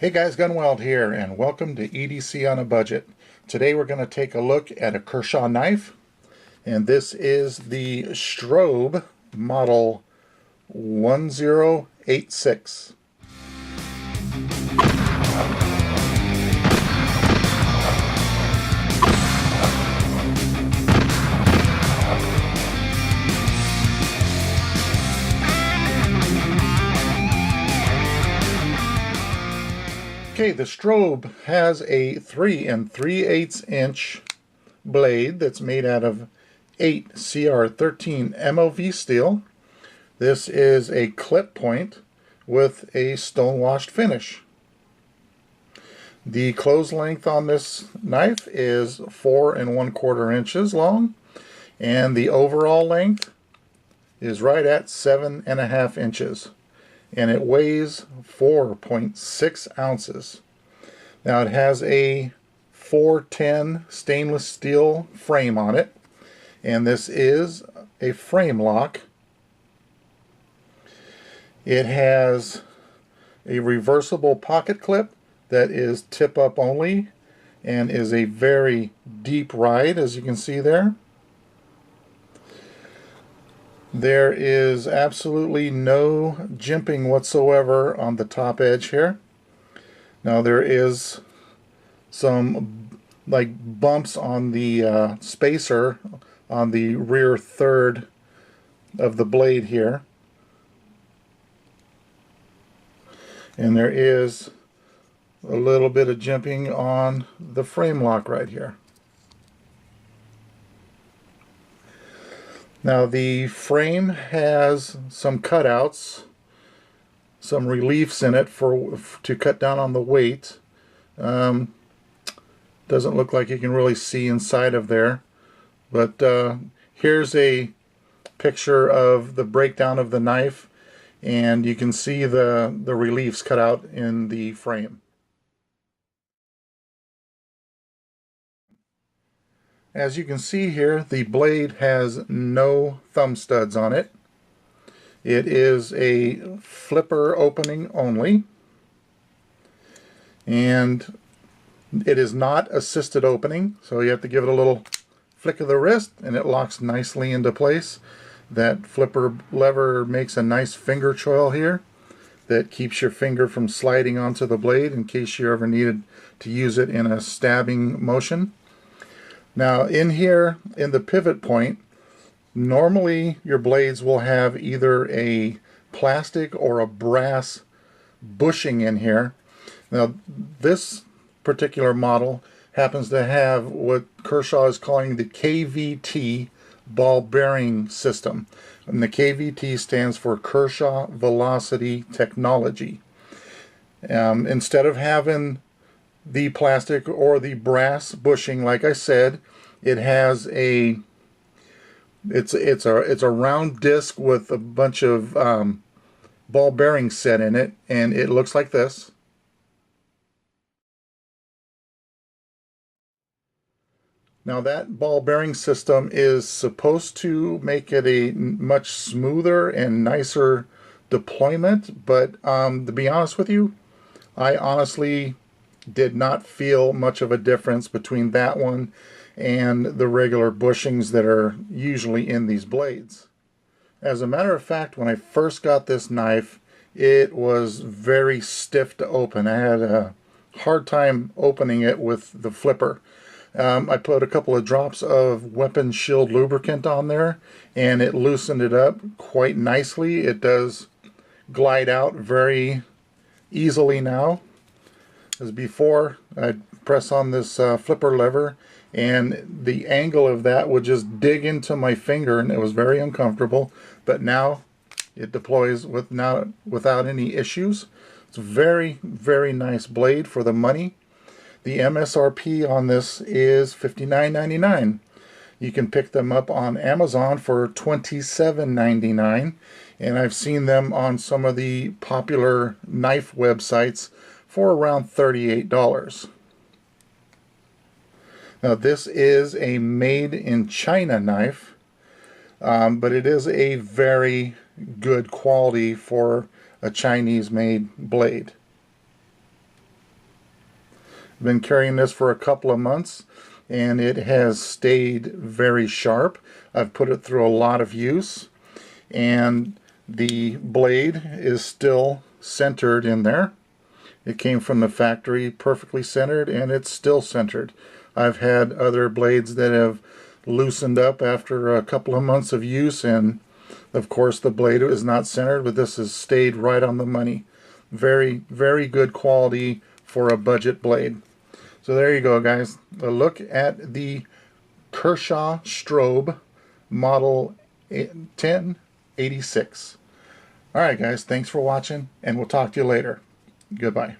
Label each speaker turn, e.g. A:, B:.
A: Hey guys, Gunweld here, and welcome to EDC on a Budget. Today we're going to take a look at a Kershaw knife, and this is the Strobe model 1086. Okay, the Strobe has a 3 3/8 inch blade that's made out of 8 CR13 MOV steel. This is a clip point with a stone-washed finish. The close length on this knife is 4 1/4 inches long, and the overall length is right at 7 1/2 inches. And it weighs 4.6 ounces. Now it has a 410 stainless steel frame on it, and this is a frame lock. It has a reversible pocket clip that is tip up only and is a very deep ride, as you can see there. There is absolutely no jimping whatsoever on the top edge here. Now there is some like bumps on the spacer on the rear third of the blade here. And there is a little bit of jimping on the frame lock right here. Now the frame has some cutouts, some reliefs in it to cut down on the weight. Doesn't look like you can really see inside of there, but here's a picture of the breakdown of the knife, and you can see the reliefs cut out in the frame. As you can see here, the blade has no thumb studs on it. It is a flipper opening only, and it is not assisted opening, so you have to give it a little flick of the wrist and it locks nicely into place. That flipper lever makes a nice finger choil here that keeps your finger from sliding onto the blade in case you ever needed to use it in a stabbing motion. Now in here, in the pivot point, normally your blades will have either a plastic or a brass bushing in here. Now this particular model happens to have what Kershaw is calling the KVT ball bearing system. And the KVT stands for Kershaw Velocity Technology. Instead of having the plastic or the brass bushing, like I said, it has it's a round disc with a bunch of ball bearings set in it, and it looks like this. Now that ball bearing system is supposed to make it a much smoother and nicer deployment, but to be honest with you, I honestly did not feel much of a difference between that one and the regular bushings that are usually in these blades. As a matter of fact, when I first got this knife, it was very stiff to open. I had a hard time opening it with the flipper. I put a couple of drops of Weapon Shield lubricant on there, and it loosened it up quite nicely. It does glide out very easily now. As before, I'd press on this flipper lever, and the angle of that would just dig into my finger, and it was very uncomfortable. But now it deploys without any issues. It's a very, very nice blade for the money. The MSRP on this is $59.99. You can pick them up on Amazon for $27.99, and I've seen them on some of the popular knife websites for around $38. Now this is a made in China knife, but it is a very good quality for a Chinese made blade. Been carrying this for a couple of months and it has stayed very sharp. I've put it through a lot of use and the blade is still centered in there. It came from the factory perfectly centered and it's still centered. I've had other blades that have loosened up after a couple of months of use, and of course the blade is not centered, but this has stayed right on the money. Very, very good quality for a budget blade. So there you go, guys. A look at the Kershaw Strobe model 1086. Alright guys, thanks for watching and we'll talk to you later. Goodbye.